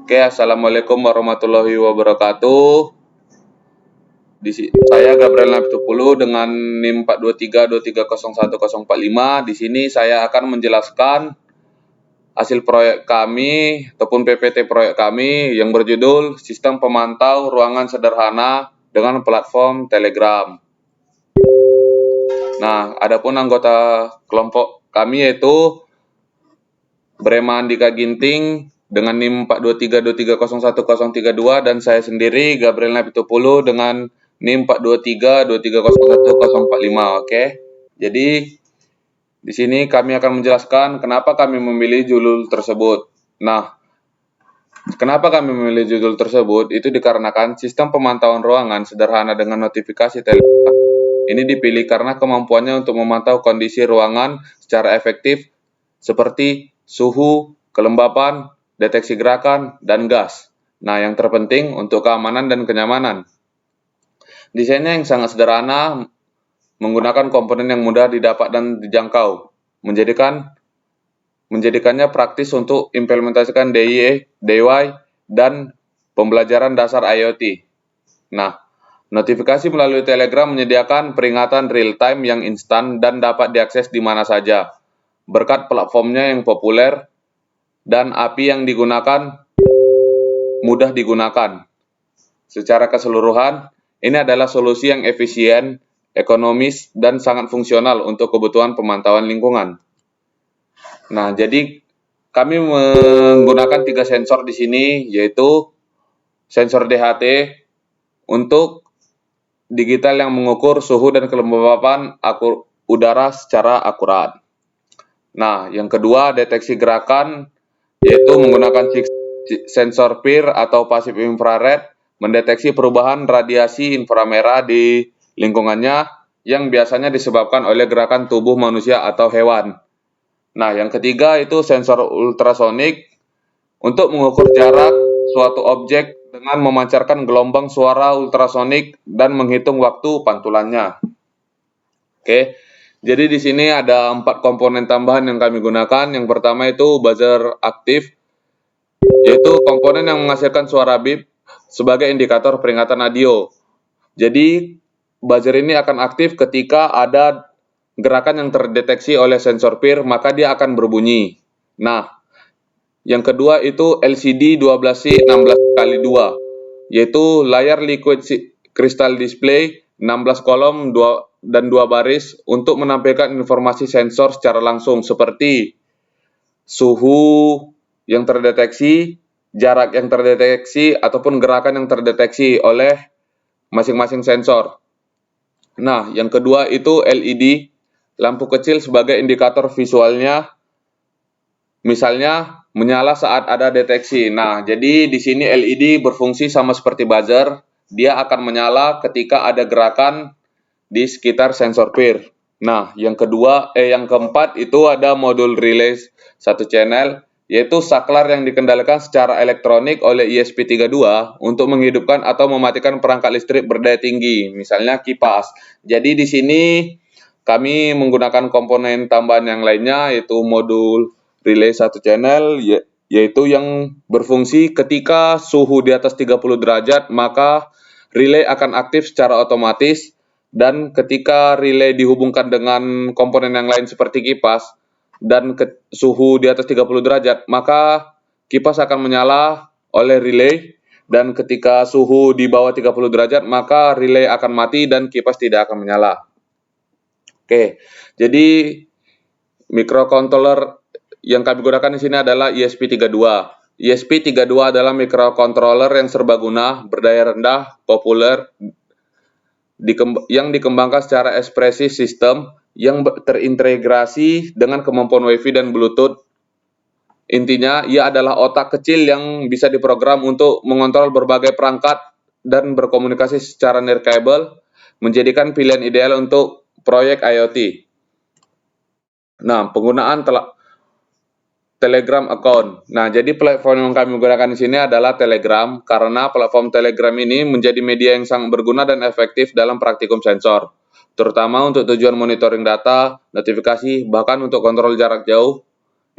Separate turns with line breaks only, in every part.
Oke, assalamualaikum warahmatullahi wabarakatuh. Saya Gabriel Napitupulu dengan NIM 42323010045. Di sini saya akan menjelaskan hasil proyek kami ataupun PPT proyek kami yang berjudul Sistem Pemantau Ruangan Sederhana dengan Platform Telegram. Nah, adapun anggota kelompok kami yaitu Brema Andika Ginting dengan NIM 42323010032 dan saya sendiri Gabriel Napitupulu dengan NIM 42323010045. Oke. Jadi di sini kami akan menjelaskan kenapa kami memilih judul tersebut. Nah, kenapa kami memilih judul tersebut? Itu dikarenakan sistem pemantauan ruangan sederhana dengan notifikasi Telegram ini dipilih karena kemampuannya untuk memantau kondisi ruangan secara efektif seperti suhu, kelembapan, deteksi gerakan, dan gas. Nah, yang terpenting untuk keamanan dan kenyamanan. Desainnya yang sangat sederhana, menggunakan komponen yang mudah didapat dan dijangkau, menjadikannya praktis untuk implementasikan DIY, dan pembelajaran dasar IoT. Nah, notifikasi melalui Telegram menyediakan peringatan real-time yang instan dan dapat diakses di mana saja. Berkat platformnya yang populer dan API yang digunakan mudah digunakan. Secara keseluruhan, ini adalah solusi yang efisien, ekonomis, dan sangat fungsional untuk kebutuhan pemantauan lingkungan. Nah, jadi kami menggunakan 3 sensor di sini, yaitu sensor DHT untuk digital yang mengukur suhu dan kelembapan udara secara akurat. Nah, yang kedua, deteksi gerakan, yaitu menggunakan sensor PIR atau pasif infrared, mendeteksi perubahan radiasi inframerah di lingkungannya yang biasanya disebabkan oleh gerakan tubuh manusia atau hewan. Nah, yang ketiga itu sensor ultrasonik untuk mengukur jarak suatu objek dengan memancarkan gelombang suara ultrasonik dan menghitung waktu pantulannya. Oke. Jadi di sini ada 4 komponen tambahan yang kami gunakan. Yang pertama itu buzzer aktif, yaitu komponen yang menghasilkan suara bip sebagai indikator peringatan audio. Jadi buzzer ini akan aktif ketika ada gerakan yang terdeteksi oleh sensor PIR, maka dia akan berbunyi. Nah, yang kedua itu LCD 12C 16x2, yaitu layar liquid crystal display 16 kolom dan 2 baris untuk menampilkan informasi sensor secara langsung seperti suhu yang terdeteksi, jarak yang terdeteksi, ataupun gerakan yang terdeteksi oleh masing-masing sensor. Nah, yang kedua itu LED, lampu kecil sebagai indikator visualnya, misalnya menyala saat ada deteksi. Nah, jadi di sini LED berfungsi sama seperti buzzer, dia akan menyala ketika ada gerakan di sekitar sensor PIR. Nah, yang keempat itu ada modul relay 1 channel, yaitu saklar yang dikendalikan secara elektronik oleh ESP32 untuk menghidupkan atau mematikan perangkat listrik berdaya tinggi, misalnya kipas. Jadi di sini kami menggunakan komponen tambahan yang lainnya, yaitu modul relay 1 channel, yaitu yang berfungsi ketika suhu di atas 30 derajat, maka relay akan aktif secara otomatis. Dan ketika relay dihubungkan dengan komponen yang lain seperti kipas dan suhu di atas 30 derajat, maka kipas akan menyala oleh relay, dan ketika suhu di bawah 30 derajat, maka relay akan mati dan kipas tidak akan menyala. Oke, jadi microcontroller yang kami gunakan di sini adalah ESP32. ESP32 adalah microcontroller yang serbaguna, berdaya rendah, populer, yang dikembangkan secara ekspresi sistem yang terintegrasi dengan kemampuan Wi-Fi dan Bluetooth. Intinya, ia adalah otak kecil yang bisa diprogram untuk mengontrol berbagai perangkat dan berkomunikasi secara nirkabel, menjadikan pilihan ideal untuk proyek IoT. Nah, penggunaan Telegram account. Nah, jadi platform yang kami gunakan di sini adalah Telegram, karena platform Telegram ini menjadi media yang sangat berguna dan efektif dalam praktikum sensor, terutama untuk tujuan monitoring data, notifikasi, bahkan untuk kontrol jarak jauh.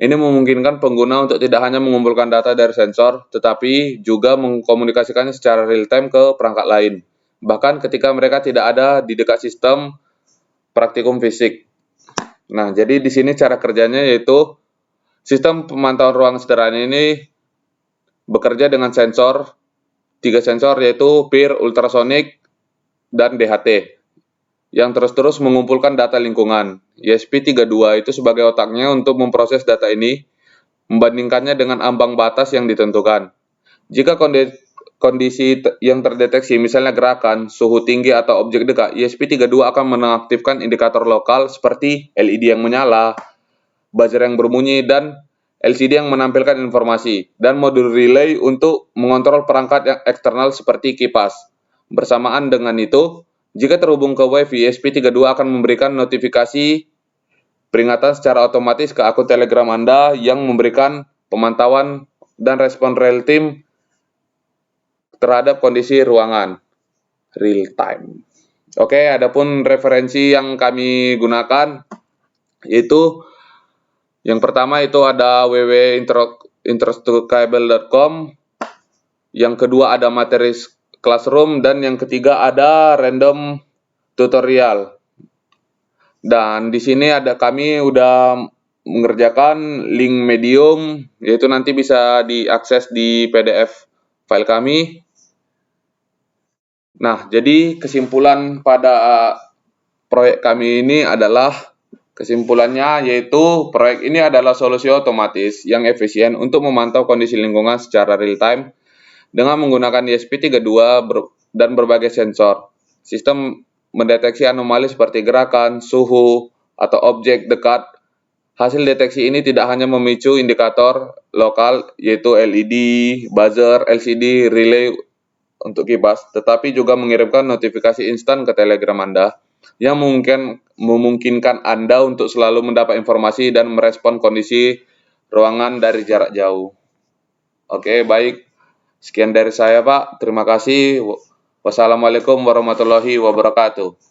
Ini memungkinkan pengguna untuk tidak hanya mengumpulkan data dari sensor, tetapi juga mengkomunikasikannya secara real-time ke perangkat lain. Bahkan ketika mereka tidak ada di dekat sistem praktikum fisik. Nah, jadi di sini cara kerjanya yaitu sistem pemantauan ruang sederhana ini bekerja dengan sensor, 3 sensor yaitu PIR, ultrasonik, dan DHT yang terus-terus mengumpulkan data lingkungan. ESP32 itu sebagai otaknya untuk memproses data ini, membandingkannya dengan ambang batas yang ditentukan. Jika kondisi yang terdeteksi, misalnya gerakan, suhu tinggi, atau objek dekat, ESP32 akan mengaktifkan indikator lokal seperti LED yang menyala, buzzer yang berbunyi, dan LCD yang menampilkan informasi, dan modul relay untuk mengontrol perangkat yang eksternal seperti kipas. Bersamaan dengan itu, jika terhubung ke Wi-Fi, ESP32 akan memberikan notifikasi peringatan secara otomatis ke akun Telegram Anda yang memberikan pemantauan dan respon real time terhadap kondisi ruangan real time. Oke, adapun referensi yang kami gunakan yaitu yang pertama itu ada www.instructable.com, yang kedua ada materi classroom, dan yang ketiga ada random tutorial. Dan di sini kami udah mengerjakan link Medium, yaitu nanti bisa diakses di PDF file kami. Nah, jadi kesimpulan pada proyek kami ini adalah, kesimpulannya yaitu proyek ini adalah solusi otomatis yang efisien untuk memantau kondisi lingkungan secara real time dengan menggunakan ESP32 dan berbagai sensor. Sistem mendeteksi anomali seperti gerakan, suhu, atau objek dekat. Hasil deteksi ini tidak hanya memicu indikator lokal yaitu LED, buzzer, LCD, relay untuk kipas, tetapi juga mengirimkan notifikasi instan ke Telegram Anda yang memungkinkan Anda untuk selalu mendapat informasi dan merespon kondisi ruangan dari jarak jauh. Oke, baik. Sekian dari saya, Pak. Terima kasih. Wassalamualaikum warahmatullahi wabarakatuh.